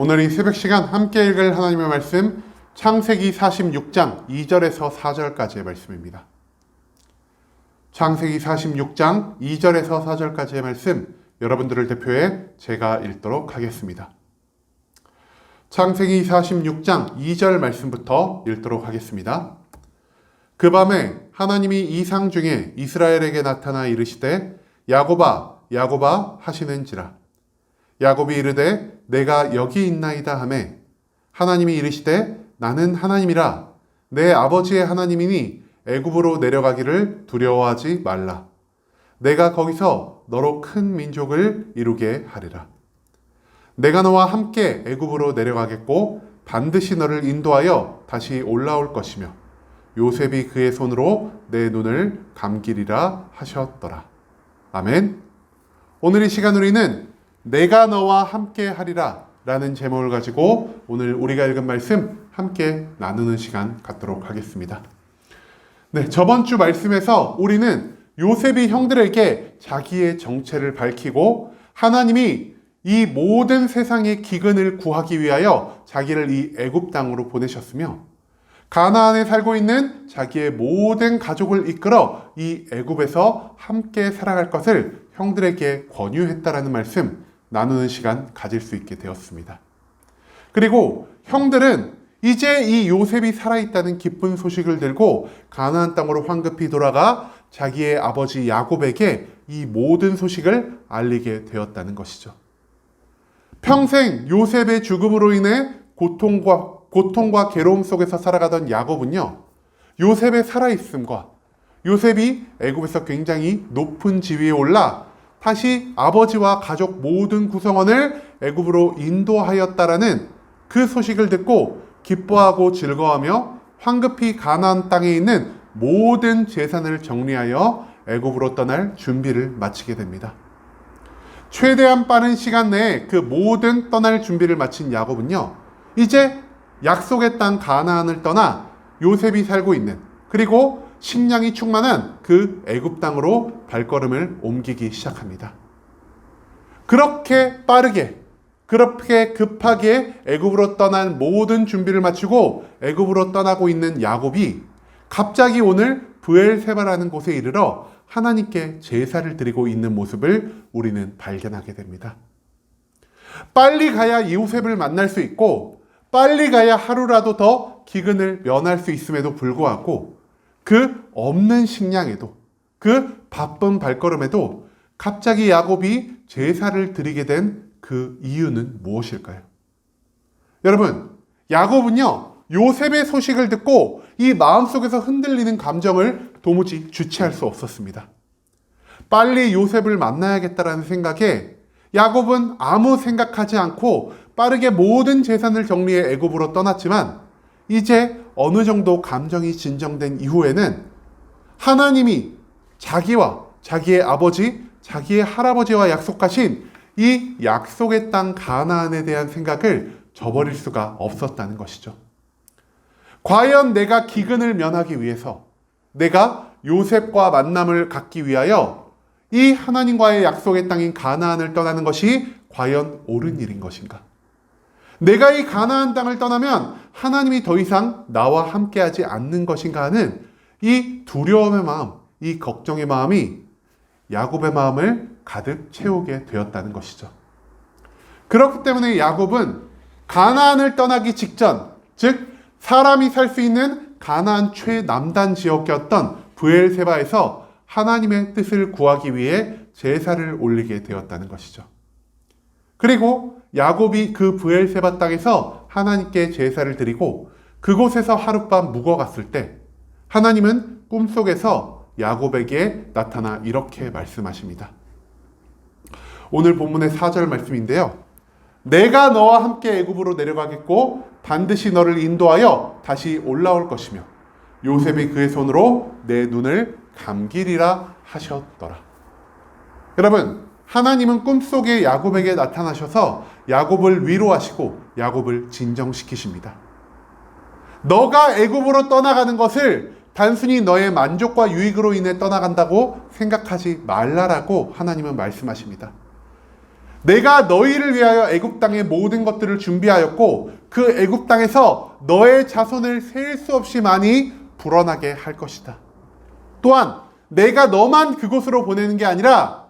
오늘 이 새벽 시간 함께 읽을 하나님의 말씀 창세기 46장 2절에서 4절까지의 말씀입니다. 창세기 46장 2절에서 4절까지의 말씀 여러분들을 대표해 제가 읽도록 하겠습니다. 창세기 46장 2절 말씀부터 읽도록 하겠습니다. 그 밤에 하나님이 이상 중에 이스라엘에게 나타나 이르시되 야곱아 야곱아 하시는지라. 야곱이 이르되 내가 여기 있나이다 하매 하나님이 이르시되 나는 하나님이라 내 아버지의 하나님이니 애굽으로 내려가기를 두려워하지 말라. 내가 거기서 너로 큰 민족을 이루게 하리라. 내가 너와 함께 애굽으로 내려가겠고 반드시 너를 인도하여 다시 올라올 것이며 요셉이 그의 손으로 내 눈을 감기리라 하셨더라. 아멘. 오늘 이 시간 우리는 내가 너와 함께 하리라 라는 제목을 가지고 오늘 우리가 읽은 말씀 함께 나누는 시간 갖도록 하겠습니다. 네, 저번 주 말씀에서 우리는 요셉이 형들에게 자기의 정체를 밝히고 하나님이 이 모든 세상의 기근을 구하기 위하여 자기를 이 애굽 땅으로 보내셨으며 가나안에 살고 있는 자기의 모든 가족을 이끌어 이 애굽에서 함께 살아갈 것을 형들에게 권유했다라는 말씀 나누는 시간 가질 수 있게 되었습니다. 그리고 형들은 이제 이 요셉이 살아있다는 기쁜 소식을 들고 가나안 땅으로 황급히 돌아가 자기의 아버지 야곱에게 이 모든 소식을 알리게 되었다는 것이죠. 평생 요셉의 죽음으로 인해 고통과 괴로움 속에서 살아가던 야곱은요, 요셉의 살아있음과 요셉이 애굽에서 굉장히 높은 지위에 올라 다시 아버지와 가족 모든 구성원을 애굽으로 인도하였다라는 그 소식을 듣고 기뻐하고 즐거워하며 황급히 가나안 땅에 있는 모든 재산을 정리하여 애굽으로 떠날 준비를 마치게 됩니다. 최대한 빠른 시간 내에 그 모든 떠날 준비를 마친 야곱은요, 이제 약속의 땅 가나안을 떠나 요셉이 살고 있는 그리고 식량이 충만한 그 애굽 땅으로 발걸음을 옮기기 시작합니다. 그렇게 빠르게, 그렇게 급하게 애굽으로 떠난 모든 준비를 마치고 애굽으로 떠나고 있는 야곱이 갑자기 오늘 브엘세바라는 곳에 이르러 하나님께 제사를 드리고 있는 모습을 우리는 발견하게 됩니다. 빨리 가야 요셉을 만날 수 있고 빨리 가야 하루라도 더 기근을 면할 수 있음에도 불구하고 그 없는 식량에도 그 바쁜 발걸음에도 갑자기 야곱이 제사를 드리게 된 그 이유는 무엇일까요? 여러분, 야곱은요 요셉의 소식을 듣고 이 마음속에서 흔들리는 감정을 도무지 주체할 수 없었습니다. 빨리 요셉을 만나야겠다라는 생각에 야곱은 아무 생각하지 않고 빠르게 모든 재산을 정리해 애굽으로 떠났지만 이제 어느 정도 감정이 진정된 이후에는 하나님이 자기와 자기의 아버지, 자기의 할아버지와 약속하신 이 약속의 땅 가나안에 대한 생각을 저버릴 수가 없었다는 것이죠. 과연 내가 기근을 면하기 위해서 내가 요셉과 만남을 갖기 위하여 이 하나님과의 약속의 땅인 가나안을 떠나는 것이 과연 옳은 일인 것인가? 내가 이 가나안 땅을 떠나면 하나님이 더 이상 나와 함께하지 않는 것인가 하는 이 두려움의 마음, 이 걱정의 마음이 야곱의 마음을 가득 채우게 되었다는 것이죠. 그렇기 때문에 야곱은 가나안을 떠나기 직전, 즉 사람이 살 수 있는 가나안 최남단 지역이었던 브엘세바에서 하나님의 뜻을 구하기 위해 제사를 올리게 되었다는 것이죠. 그리고 야곱이 그 브엘세바 땅에서 하나님께 제사를 드리고 그곳에서 하룻밤 묵어갔을 때 하나님은 꿈속에서 야곱에게 나타나 이렇게 말씀하십니다. 오늘 본문의 4절 말씀인데요. 내가 너와 함께 애굽으로 내려가겠고 반드시 너를 인도하여 다시 올라올 것이며 요셉이 그의 손으로 내 눈을 감기리라 하셨더라. 여러분, 하나님은 꿈속에 야곱에게 나타나셔서 야곱을 위로하시고 야곱을 진정시키십니다. 너가 애굽으로 떠나가는 것을 단순히 너의 만족과 유익으로 인해 떠나간다고 생각하지 말라라고 하나님은 말씀하십니다. 내가 너희를 위하여 애굽 땅의 모든 것들을 준비하였고 그 애굽 땅에서 너의 자손을 셀 수 없이 많이 불어나게 할 것이다. 또한 내가 너만 그곳으로 보내는 게 아니라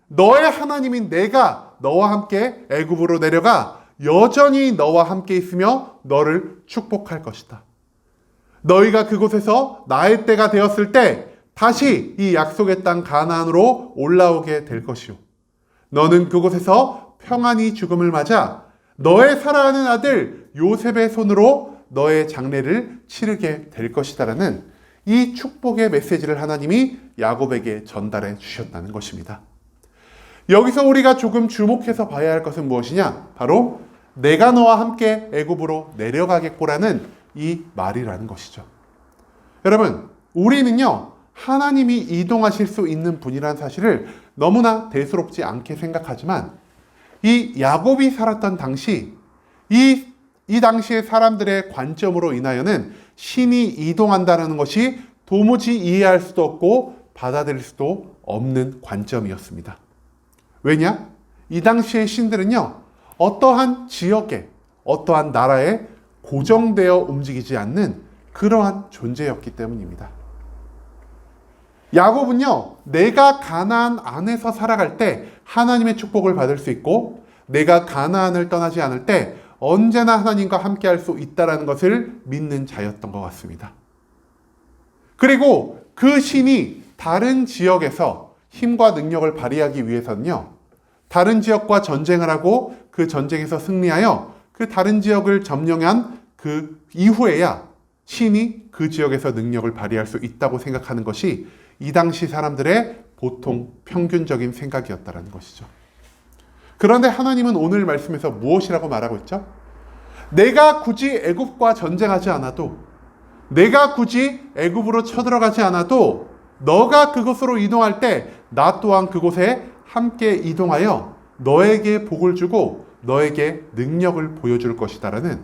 너의 하나님인 내가 너와 함께 애굽으로 내려가 여전히 너와 함께 있으며 너를 축복할 것이다. 너희가 그곳에서 나의 때가 되었을 때 다시 이 약속의 땅 가나안으로 올라오게 될 것이요. 너는 그곳에서 평안히 죽음을 맞아 너의 사랑하는 아들 요셉의 손으로 너의 장례를 치르게 될 것이다라는 이 축복의 메시지를 하나님이 야곱에게 전달해 주셨다는 것입니다. 여기서 우리가 조금 주목해서 봐야 할 것은 무엇이냐? 바로 내가 너와 함께 애굽으로 내려가겠고라는 이 말이라는 것이죠. 여러분, 우리는요 하나님이 이동하실 수 있는 분이라는 사실을 너무나 대수롭지 않게 생각하지만 이 야곱이 살았던 당시 이 당시의 사람들의 관점으로 인하여는 신이 이동한다는 것이 도무지 이해할 수도 없고 받아들일 수도 없는 관점이었습니다. 왜냐? 이 당시의 신들은요 어떠한 지역에 어떠한 나라에 고정되어 움직이지 않는 그러한 존재였기 때문입니다. 야곱은요 내가 가나안 안에서 살아갈 때 하나님의 축복을 받을 수 있고 내가 가나안을 떠나지 않을 때 언제나 하나님과 함께 할 수 있다는 것을 믿는 자였던 것 같습니다. 그리고 그 신이 다른 지역에서 힘과 능력을 발휘하기 위해서는요 다른 지역과 전쟁을 하고 그 전쟁에서 승리하여 그 다른 지역을 점령한 그 이후에야 신이 그 지역에서 능력을 발휘할 수 있다고 생각하는 것이 이 당시 사람들의 보통 평균적인 생각이었다는 것이죠. 그런데 하나님은 오늘 말씀에서 무엇이라고 말하고 있죠? 내가 굳이 애굽과 전쟁하지 않아도 내가 굳이 애굽으로 쳐들어가지 않아도 너가 그곳으로 이동할 때 나 또한 그곳에 함께 이동하여 너에게 복을 주고 너에게 능력을 보여줄 것이다라는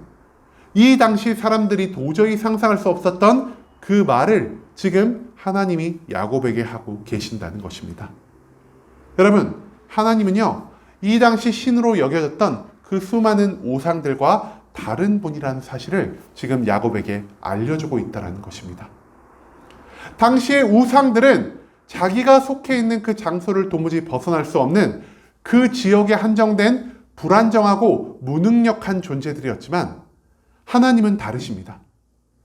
이 당시 사람들이 도저히 상상할 수 없었던 그 말을 지금 하나님이 야곱에게 하고 계신다는 것입니다. 여러분, 하나님은요 이 당시 신으로 여겨졌던 그 수많은 우상들과 다른 분이라는 사실을 지금 야곱에게 알려주고 있다는 것입니다. 당시의 우상들은 자기가 속해 있는 그 장소를 도무지 벗어날 수 없는 그 지역에 한정된 불안정하고 무능력한 존재들이었지만 하나님은 다르십니다.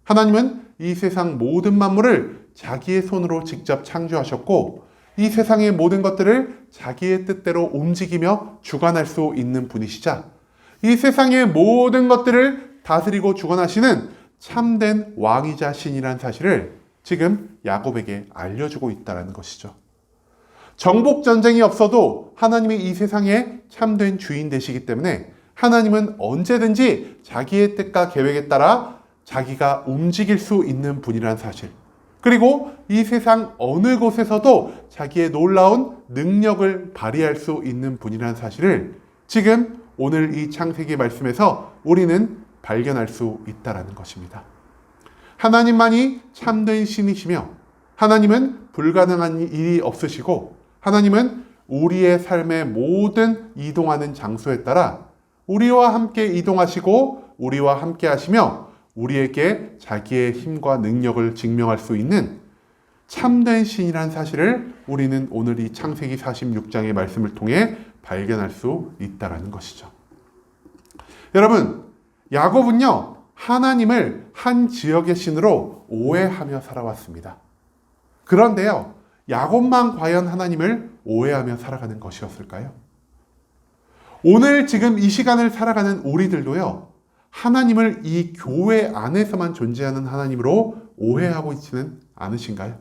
하나님은 이 세상 모든 만물을 자기의 손으로 직접 창조하셨고 이 세상의 모든 것들을 자기의 뜻대로 움직이며 주관할 수 있는 분이시자 이 세상의 모든 것들을 다스리고 주관하시는 참된 왕이자 신이라는 사실을 지금 야곱에게 알려주고 있다는 것이죠. 정복 전쟁이 없어도 하나님이 이 세상의 참된 주인 되시기 때문에 하나님은 언제든지 자기의 뜻과 계획에 따라 자기가 움직일 수 있는 분이라는 사실, 그리고 이 세상 어느 곳에서도 자기의 놀라운 능력을 발휘할 수 있는 분이라는 사실을 지금 오늘 이 창세기 말씀에서 우리는 발견할 수 있다는 것입니다. 하나님만이 참된 신이시며 하나님은 불가능한 일이 없으시고 하나님은 우리의 삶의 모든 이동하는 장소에 따라 우리와 함께 이동하시고 우리와 함께 하시며 우리에게 자기의 힘과 능력을 증명할 수 있는 참된 신이라는 사실을 우리는 오늘 이 창세기 46장의 말씀을 통해 발견할 수 있다는 것이죠. 여러분, 야곱은요 하나님을 한 지역의 신으로 오해하며 살아왔습니다. 그런데요 야곱만 과연 하나님을 오해하며 살아가는 것이었을까요? 오늘 지금 이 시간을 살아가는 우리들도요 하나님을 이 교회 안에서만 존재하는 하나님으로 오해하고 있지는 않으신가요?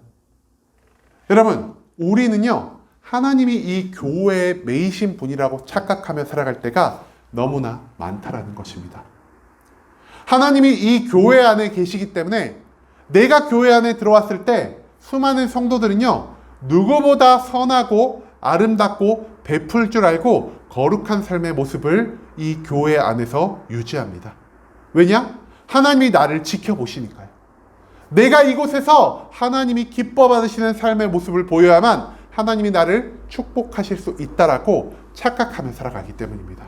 여러분, 우리는요 하나님이 이 교회의 메이신 분이라고 착각하며 살아갈 때가 너무나 많다라는 것입니다. 하나님이 이 교회 안에 계시기 때문에 내가 교회 안에 들어왔을 때 수많은 성도들은요 누구보다 선하고 아름답고 베풀 줄 알고 거룩한 삶의 모습을 이 교회 안에서 유지합니다. 왜냐? 하나님이 나를 지켜보시니까요. 내가 이곳에서 하나님이 기뻐 받으시는 삶의 모습을 보여야만 하나님이 나를 축복하실 수 있다라고 착각하며 살아가기 때문입니다.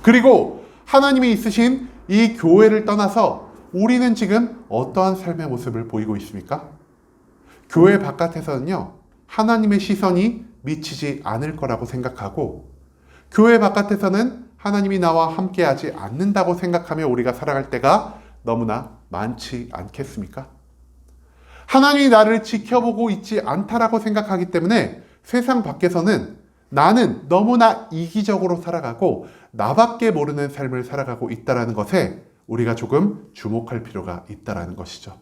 그리고 하나님이 있으신 이 교회를 떠나서 우리는 지금 어떠한 삶의 모습을 보이고 있습니까? 교회 바깥에서는요, 하나님의 시선이 미치지 않을 거라고 생각하고, 교회 바깥에서는 하나님이 나와 함께하지 않는다고 생각하며 우리가 살아갈 때가 너무나 많지 않겠습니까? 하나님이 나를 지켜보고 있지 않다라고 생각하기 때문에 세상 밖에서는 나는 너무나 이기적으로 살아가고 나밖에 모르는 삶을 살아가고 있다는 것에 우리가 조금 주목할 필요가 있다는 것이죠.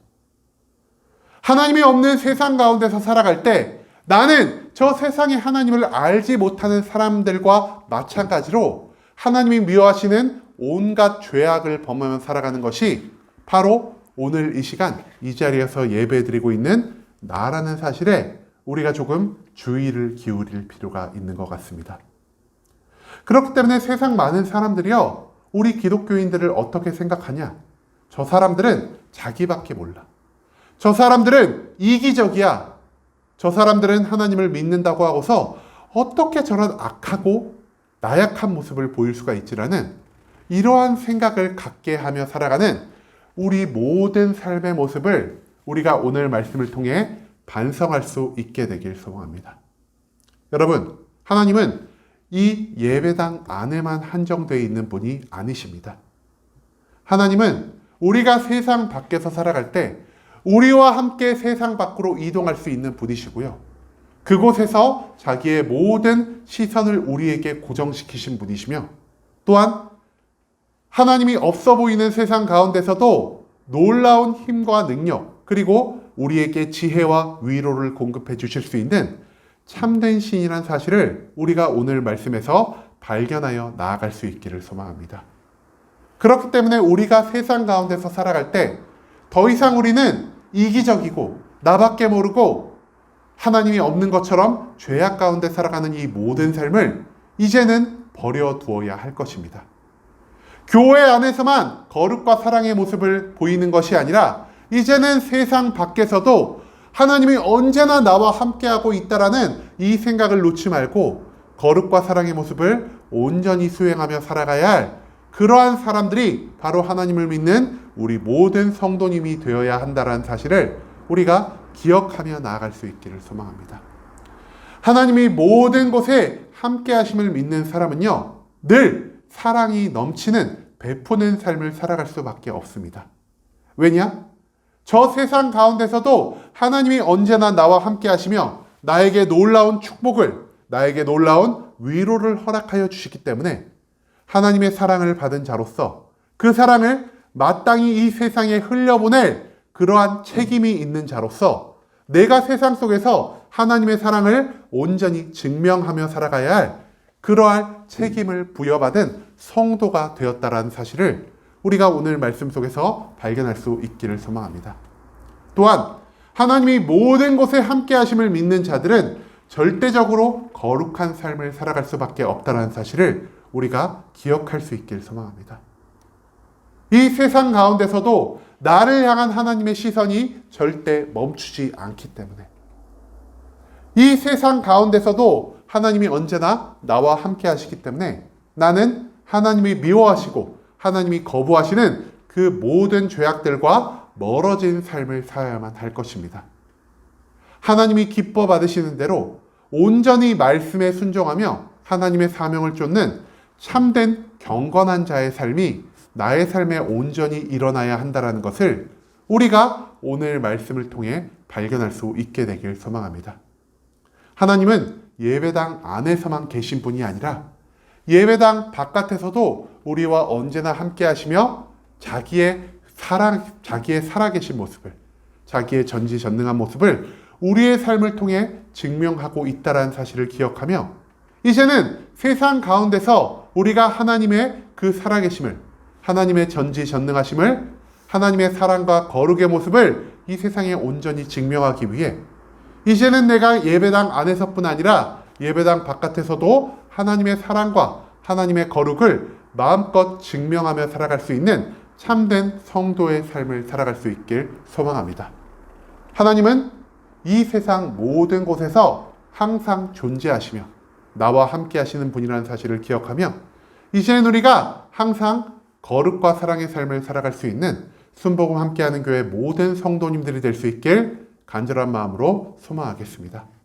하나님이 없는 세상 가운데서 살아갈 때 나는 저 세상에 하나님을 알지 못하는 사람들과 마찬가지로 하나님이 미워하시는 온갖 죄악을 범하며 살아가는 것이 바로 오늘 이 시간 이 자리에서 예배드리고 있는 나라는 사실에 우리가 조금 주의를 기울일 필요가 있는 것 같습니다. 그렇기 때문에 세상 많은 사람들이요, 우리 기독교인들을 어떻게 생각하냐? 저 사람들은 자기밖에 몰라. 저 사람들은 이기적이야. 저 사람들은 하나님을 믿는다고 하고서 어떻게 저런 악하고 나약한 모습을 보일 수가 있지라는 이러한 생각을 갖게 하며 살아가는 우리 모든 삶의 모습을 우리가 오늘 말씀을 통해 반성할 수 있게 되길 소망합니다. 여러분, 하나님은 이 예배당 안에만 한정되어 있는 분이 아니십니다. 하나님은 우리가 세상 밖에서 살아갈 때 우리와 함께 세상 밖으로 이동할 수 있는 분이시고요. 그곳에서 자기의 모든 시선을 우리에게 고정시키신 분이시며, 또한 하나님이 없어 보이는 세상 가운데서도 놀라운 힘과 능력, 그리고 우리에게 지혜와 위로를 공급해 주실 수 있는 참된 신이란 사실을 우리가 오늘 말씀에서 발견하여 나아갈 수 있기를 소망합니다. 그렇기 때문에 우리가 세상 가운데서 살아갈 때 더 이상 우리는 이기적이고 나밖에 모르고 하나님이 없는 것처럼 죄악 가운데 살아가는 이 모든 삶을 이제는 버려두어야 할 것입니다. 교회 안에서만 거룩과 사랑의 모습을 보이는 것이 아니라 이제는 세상 밖에서도 하나님이 언제나 나와 함께하고 있다라는 이 생각을 놓지 말고 거룩과 사랑의 모습을 온전히 수행하며 살아가야 할 그러한 사람들이 바로 하나님을 믿는 우리 모든 성도님이 되어야 한다는 사실을 우리가 기억하며 나아갈 수 있기를 소망합니다. 하나님이 모든 곳에 함께 하심을 믿는 사람은요, 늘 사랑이 넘치는 베푸는 삶을 살아갈 수밖에 없습니다. 왜냐? 저 세상 가운데서도 하나님이 언제나 나와 함께 하시며 나에게 놀라운 축복을, 나에게 놀라운 위로를 허락하여 주시기 때문에 하나님의 사랑을 받은 자로서 그 사랑을 마땅히 이 세상에 흘려보낼 그러한 책임이 있는 자로서 내가 세상 속에서 하나님의 사랑을 온전히 증명하며 살아가야 할 그러한 책임을 부여받은 성도가 되었다라는 사실을 우리가 오늘 말씀 속에서 발견할 수 있기를 소망합니다. 또한 하나님이 모든 곳에 함께 하심을 믿는 자들은 절대적으로 거룩한 삶을 살아갈 수밖에 없다는 사실을 우리가 기억할 수 있기를 소망합니다. 이 세상 가운데서도 나를 향한 하나님의 시선이 절대 멈추지 않기 때문에 이 세상 가운데서도 하나님이 언제나 나와 함께 하시기 때문에 나는 하나님이 미워하시고 하나님이 거부하시는 그 모든 죄악들과 멀어진 삶을 살아야만 할 것입니다. 하나님이 기뻐 받으시는 대로 온전히 말씀에 순종하며 하나님의 사명을 쫓는 참된 경건한 자의 삶이 나의 삶에 온전히 일어나야 한다는 것을 우리가 오늘 말씀을 통해 발견할 수 있게 되길 소망합니다. 하나님은 예배당 안에서만 계신 분이 아니라 예배당 바깥에서도 우리와 언제나 함께 하시며 자기의 살아계신 모습을, 자기의 전지전능한 모습을 우리의 삶을 통해 증명하고 있다는 사실을 기억하며 이제는 세상 가운데서 우리가 하나님의 그 살아계심을, 하나님의 전지전능하심을, 하나님의 사랑과 거룩의 모습을 이 세상에 온전히 증명하기 위해 이제는 내가 예배당 안에서뿐 아니라 예배당 바깥에서도 하나님의 사랑과 하나님의 거룩을 마음껏 증명하며 살아갈 수 있는 참된 성도의 삶을 살아갈 수 있길 소망합니다. 하나님은 이 세상 모든 곳에서 항상 존재하시며 나와 함께 하시는 분이라는 사실을 기억하며 이 시간 우리가 항상 거룩과 사랑의 삶을 살아갈 수 있는 순복음 함께하는 교회 모든 성도님들이 될 수 있길 간절한 마음으로 소망하겠습니다.